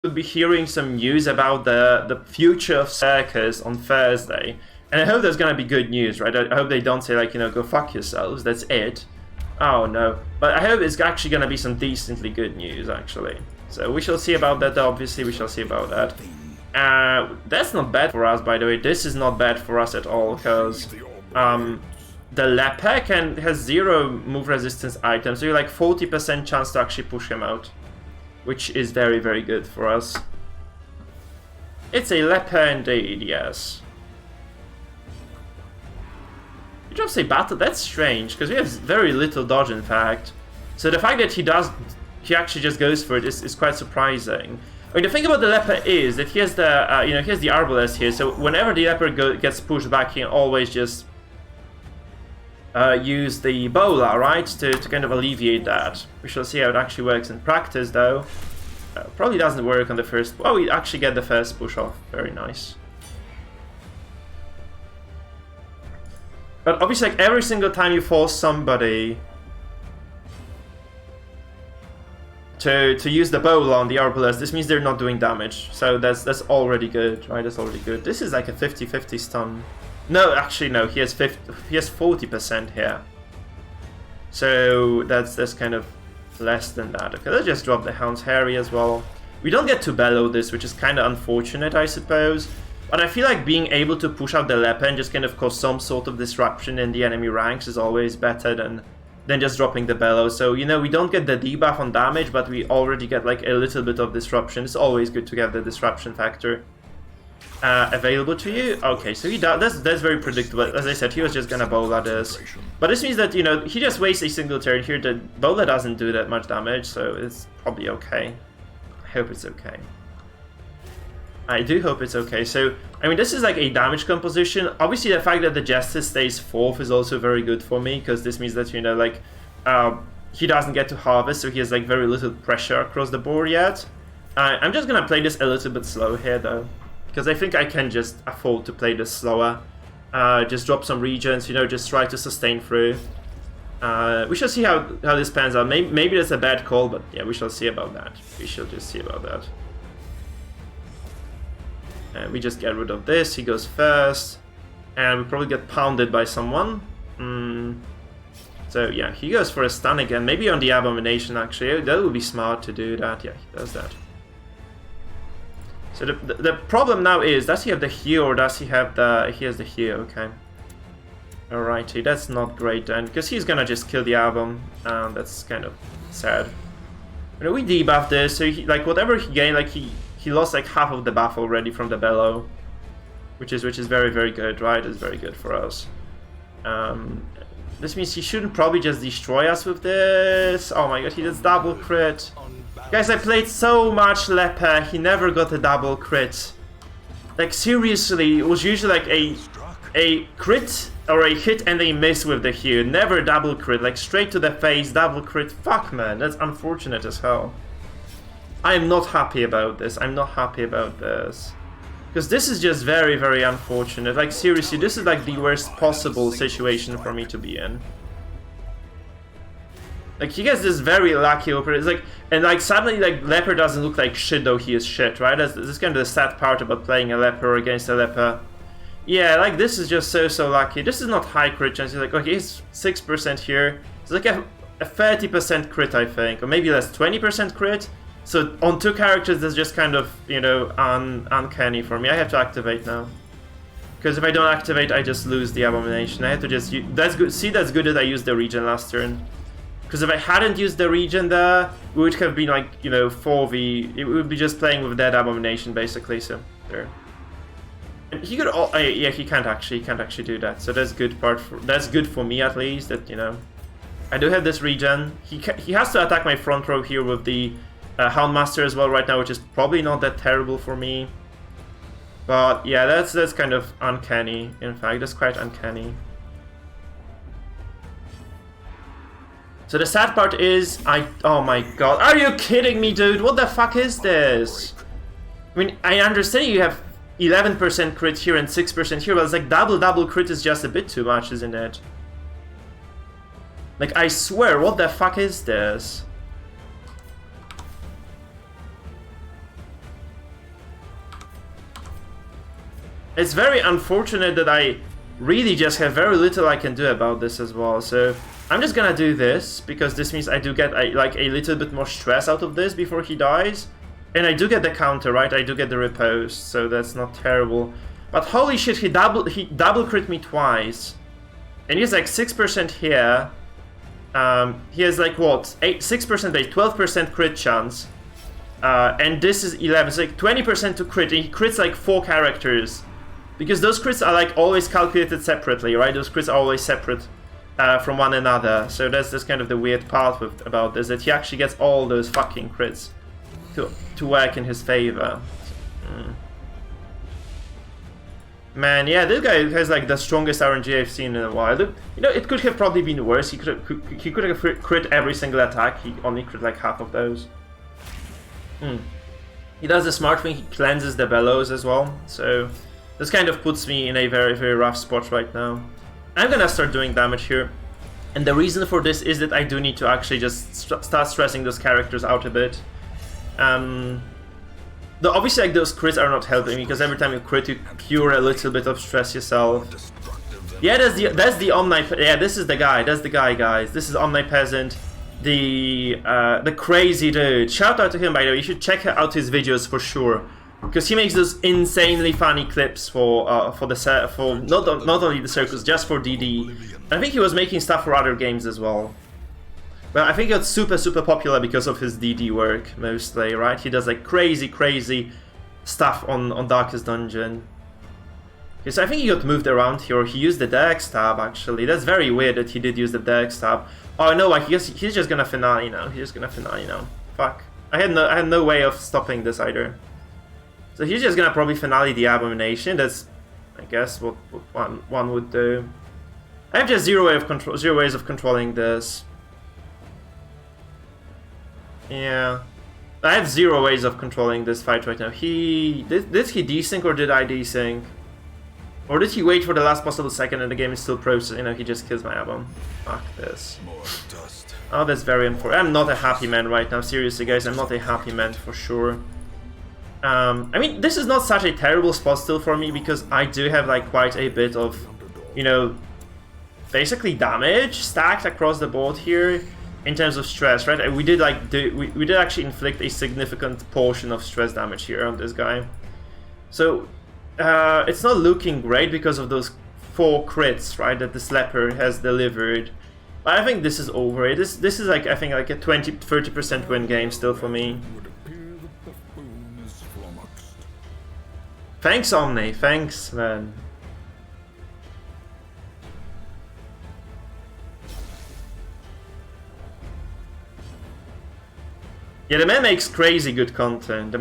we'll be hearing some news about the future of Circus on Thursday. And I hope there's gonna be good news, right? I hope they don't say, like, you know, go fuck yourselves, that's it. Oh no. But I hope it's actually gonna be some decently good news, actually. So we shall see about that, obviously, we shall see about that. That's not bad for us, by the way. This is not bad for us at all, because the Leper has 0 move resistance items, so you're like 40% chance to actually push him out, which is very, very good for us. It's a Leper indeed, yes. You just say battle? That's strange, because we have very little dodge, in fact. So the fact that he actually just goes for it is quite surprising. I mean, the thing about the Leper is that he has the, he has the Arbalest here, so whenever the Leper gets pushed back, he can always just use the Bola, right, to kind of alleviate that. We shall see how it actually works in practice, though. Probably doesn't work on the first... Oh, we actually get the first push off. Very nice. But obviously, like, every single time you force somebody to use the Bola on the Arbalest, this means they're not doing damage. So that's already good, right? That's already good. This is like a 50-50 stun. No, actually no, he has 40% here. So that's kind of less than that. Okay, let's just drop the Hound's Harry as well. We don't get to bellow this, which is kind of unfortunate, I suppose. But I feel like being able to push out the Leper and just kind of cause some sort of disruption in the enemy ranks is always better than just dropping the bellow. So, you know, we don't get the debuff on damage, but we already get like a little bit of disruption. It's always good to get the disruption factor available to you. Okay, so that's very predictable. As I said, he was just gonna Bola this. But this means that, you know, he just wastes a single turn here. The Bola doesn't do that much damage, so it's probably okay. I hope it's okay. I do hope it's okay. So, I mean, this is like a damage composition. Obviously, the fact that the Jester stays 4th is also very good for me, because this means that, you know, like, he doesn't get to harvest, so he has like very little pressure across the board yet. I'm just gonna play this a little bit slow here, though, because I think I can just afford to play this slower. Just drop some regions, you know, just try to sustain through. We shall see how this pans out. Maybe that's a bad call, but yeah, we shall see about that. We shall just see about that. And we just get rid of this, he goes first. And we probably get pounded by someone. So yeah, he goes for a stun again. Maybe on the Abomination, actually. That would be smart to do that. Yeah, he does that. So the problem now is, does he have the heal or does he have the... He has the heal, okay. Alrighty, that's not great then, because he's gonna just kill the Abom. That's kind of sad. You know, we debuff this, so he, like, whatever he gained, like, he lost like half of the buff already from the bellow, which is very, very good, right? It's very good for us. This means he shouldn't probably just destroy us with this. Oh my god, he does double crit. Guys, I played so much Leper, he never got a double crit. Like, seriously, it was usually like a crit or a hit and a miss with the heal. Never double crit, like straight to the face, double crit. Fuck, man, that's unfortunate as hell. I am not happy about this. I'm not happy about this. Because this is just very, very unfortunate. Like, seriously, this is like the worst possible situation for me to be in. Like, he gets this very lucky Leper. It's like, and like, suddenly, like, Leper doesn't look like shit, though he is shit, right? This is kind of the sad part about playing a Leper against a Leper. Yeah, like, this is just so lucky. This is not high crit chance. He's like, okay, he's 6% here. It's like a 30% crit, I think. Or maybe less, 20% crit. So on 2 characters, that's just kind of, you know, uncanny for me. I have to activate now. Because if I don't activate, I just lose the Abomination. I have to just use... That's good. See, that's good that I used the regen last turn. Because if I hadn't used the regen there, we would have been like, you know, 4v. It would be just playing with that Abomination, basically. So, there. And he could... yeah, he can't actually do that. So that's good part. That's good for me, at least, that, you know... I do have this regen. He has to attack my front row here with the... Houndmaster as well right now, which is probably not that terrible for me. But yeah, that's kind of uncanny. In fact, that's quite uncanny. So the sad part is, oh my god, are you kidding me, dude? What the fuck is this? I mean, I understand you have 11% crit here and 6% here, but it's like double crit is just a bit too much, isn't it? Like, I swear, what the fuck is this? It's very unfortunate that I really just have very little I can do about this as well. So I'm just gonna do this, because this means I do get like a little bit more stress out of this before he dies. And I do get the counter, right? I do get the riposte, so that's not terrible. But holy shit, he double crit me twice. And he has like 6% here. He has like what? 6% base, 12% crit chance. And this is 11, so like 20% to crit, and he crits like 4 characters. Because those crits are like always calculated separately, right? Those crits are always separate from one another. So that's kind of the weird part about this, that he actually gets all those fucking crits to work in his favor. Man, yeah, this guy has like the strongest RNG I've seen in a while. You know, it could have probably been worse. He could have crit every single attack. He only crit like half of those. He does the smart thing. He cleanses the bellows as well. So this kind of puts me in a very, very rough spot right now. I'm gonna start doing damage here. And the reason for this is that I do need to actually just start stressing those characters out a bit. Though obviously like those crits are not helping me, because every time you crit you cure a little bit of stress yourself. Yeah, that's the yeah, this is the guy. That's the guy, guys. This is Omnipeasant, the crazy dude. Shout out to him, by the way. You should check out his videos for sure, because he makes those insanely funny clips for not only the Circus, just for DD. And I think he was making stuff for other games as well. But I think he got super popular because of his DD work, mostly, right? He does like crazy stuff on Darkest Dungeon. Okay, so I think he got moved around here, or he used the Dex tab, actually. That's very weird that he did use the Dex tab. Oh no, I guess he's just gonna finale now. He's just gonna finale now. Fuck. I had no way of stopping this either. So he's just gonna probably finale the Abomination. That's, I guess, what one would do. I have just zero ways of controlling this. Yeah, I have 0 ways of controlling this fight right now. Did he desync, or did I desync? Or did he wait for the last possible second and the game is still processing? You know, he just kills my album. Fuck this. Oh, that's very unfortunate. I'm not a happy man right now. Seriously, guys, I'm not a happy man for sure. I mean, this is not such a terrible spot still for me, because I do have like quite a bit of, you know, basically damage stacked across the board here. In terms of stress, right? We did like we did actually inflict a significant portion of stress damage here on this guy. So it's not looking great because of those 4 crits, right, that this Leper has delivered. But I think this is over it. This is like, I think like a 20-30% win game still for me. Thanks, Omni. Thanks, man. Yeah, the man makes crazy good content.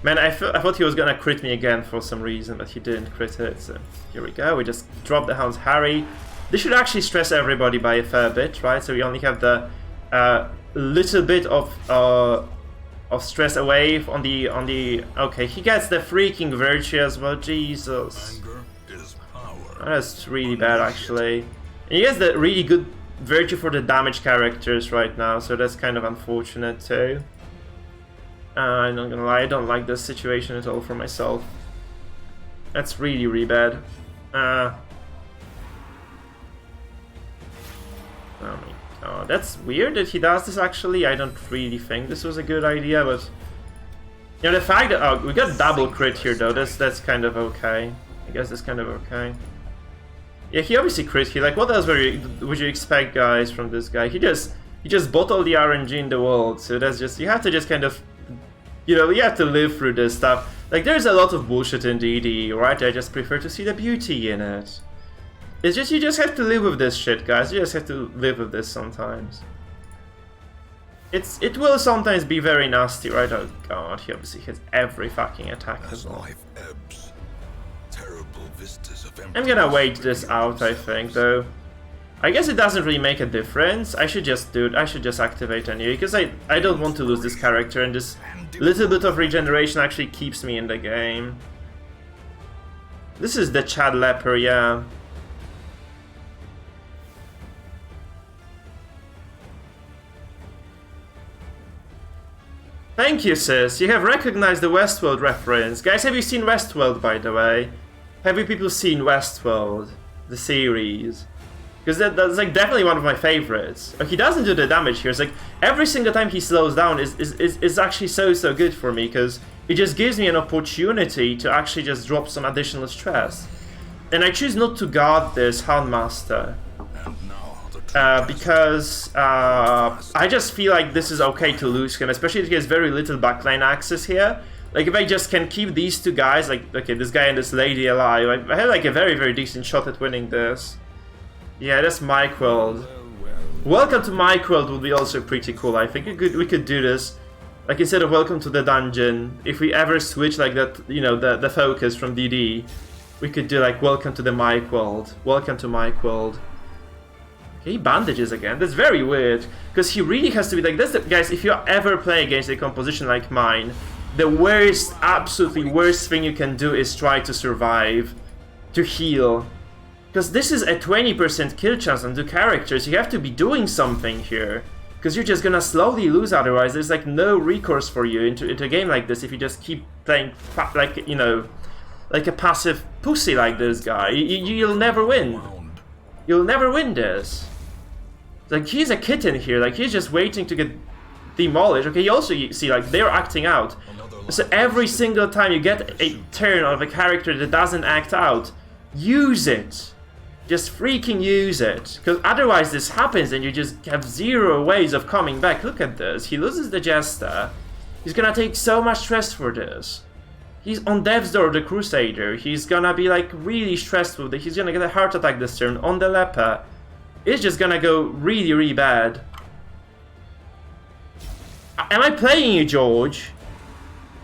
Man, I thought he was gonna crit me again for some reason, but he didn't crit it. So here we go. We just dropped the Hound's Harry. This should actually stress everybody by a fair bit, right? So we only have the little bit of stress away on the. Okay, he gets the freaking virtue as well. Jesus, that's really bad actually. And he gets the really good virtue for the damage characters right now, so that's kind of unfortunate too. I'm not gonna lie, I don't like this situation at all for myself. That's really bad. Oh my god, that's weird that he does this actually. I don't really think this was a good idea, but you know, the fact that we got double crit here though, that's kind of okay. I guess that's kind of okay. Yeah, he obviously crit here. Like, what else would you expect, guys, from this guy? He just bought all the RNG in the world, so that's just, you have to just kind of, you know, you have to live through this stuff. Like, there's a lot of bullshit in DD, right? I just prefer to see the beauty in it. It's just, you just have to live with this shit, guys. You just have to live with this sometimes. It will sometimes be very nasty, right? Oh god, he obviously hits every fucking attack as well. I'm gonna wait this out, I think, though. I guess it doesn't really make a difference. I should just activate anyway, because I don't want to lose this character, and this little bit of regeneration actually keeps me in the game. This is the Chad Leper, yeah. Thank you, sis. You have recognized the Westworld reference. Guys, have you seen Westworld, by the way? Have you people seen Westworld? The series? Because that's like definitely one of my favorites. He doesn't do the damage here. It's like every single time he slows down is actually so good for me, because it just gives me an opportunity to actually just drop some additional stress. And I choose not to guard this Houndmaster. Because I just feel like this is okay to lose him, especially if he has very little backline access here. Like, if I just can keep these two guys, like, okay, this guy and this lady alive, I have like a very decent shot at winning this. Yeah, that's Micworld. Welcome to Micworld would be also pretty cool. I think we could do this. Like, instead of Welcome to the Dungeon, if we ever switch like that, you know, the focus from DD, we could do like Welcome to the Micworld. Welcome to Micworld. Okay, he bandages again. That's very weird, because he really has to be like this. Guys, if you ever play against a composition like mine, the worst, absolutely worst thing you can do is try to survive, to heal. Because this is a 20% kill chance on two characters. You have to be doing something here, because you're just gonna slowly lose otherwise. There's like no recourse for you into a game like this if you just keep playing like, you know, like a passive pussy like this guy. You'll never win. You'll never win this. Like, he's a kitten here, like he's just waiting to get demolished. Okay, you also see like they're acting out. So every single time you get a turn of a character that doesn't act out, use it. Just freaking use it. Because otherwise this happens and you just have zero ways of coming back. Look at this. He loses the Jester. He's gonna take so much stress for this. He's on death's door, the Crusader. He's gonna be like really stressed with it. He's gonna get a heart attack this turn on the Leper. It's just gonna go really bad. Am I playing you, George?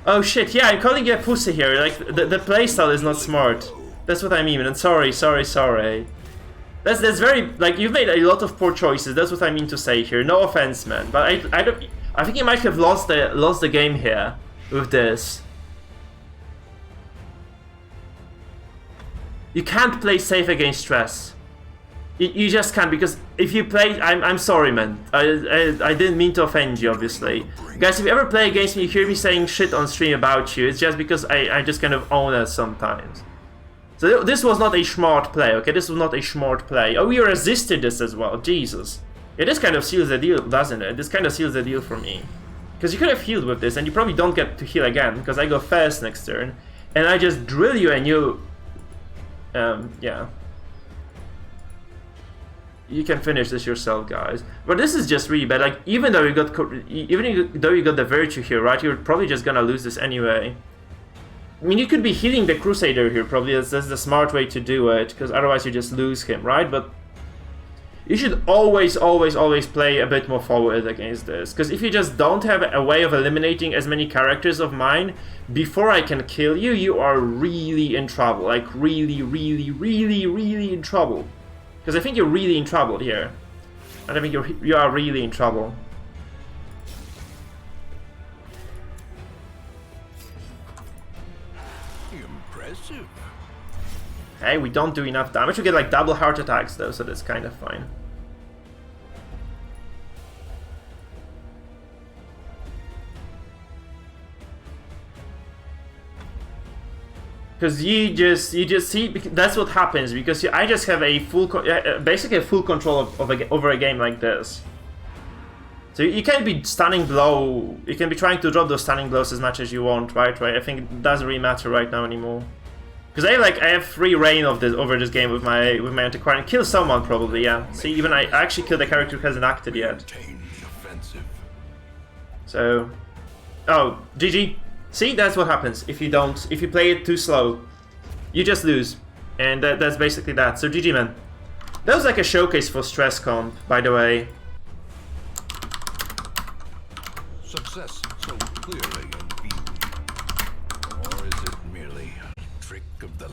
Oh shit, yeah, I'm calling you a pussy here. Like, the playstyle is not smart. That's what I mean, and sorry. That's very, like, you've made a lot of poor choices. That's what I mean to say here. No offense, man, but I think you might have lost the game here with this. You can't play safe against stress. You just can't, because if you play, I'm sorry, man. I didn't mean to offend you, obviously. Guys, if you ever play against me, you hear me saying shit on stream about you, it's just because I just kind of own it sometimes. So this was not a smart play, okay? This was not a smart play. Oh, we resisted this as well, Jesus. Yeah, this kind of seals the deal, doesn't it? This kind of seals the deal for me. Because you could have healed with this, and you probably don't get to heal again, because I go first next turn. And I just drill you, and you... yeah. You can finish this yourself, guys. But this is just really bad. Like, even though you got the virtue here, right? You're probably just gonna lose this anyway. I mean, you could be healing the Crusader here. Probably that's the smart way to do it, because otherwise you just lose him, right? But you should always play a bit more forward against this, because if you just don't have a way of eliminating as many characters of mine before I can kill you, you are really in trouble. Like, really in trouble. Because I think you're really in trouble here. And I think you are really in trouble. Impressive. Hey, we don't do enough damage. We get like double heart attacks though, so that's kind of fine. Because you just see, that's what happens, because I just have a full, basically a full control over a game like this. So you can be stunning blow, you can be trying to drop those stunning blows as much as you want, right? I think it doesn't really matter right now anymore. Because I have free reign of this over this game with my antiquarian. Kill someone probably, yeah. See, even I actually killed a character who hasn't acted yet. So, oh, GG. See, that's what happens if you play it too slow. You just lose. And that's basically that. So GG, man. That was like a showcase for stress comp, by the way. Success so clearly in view. Or is it merely a trick of the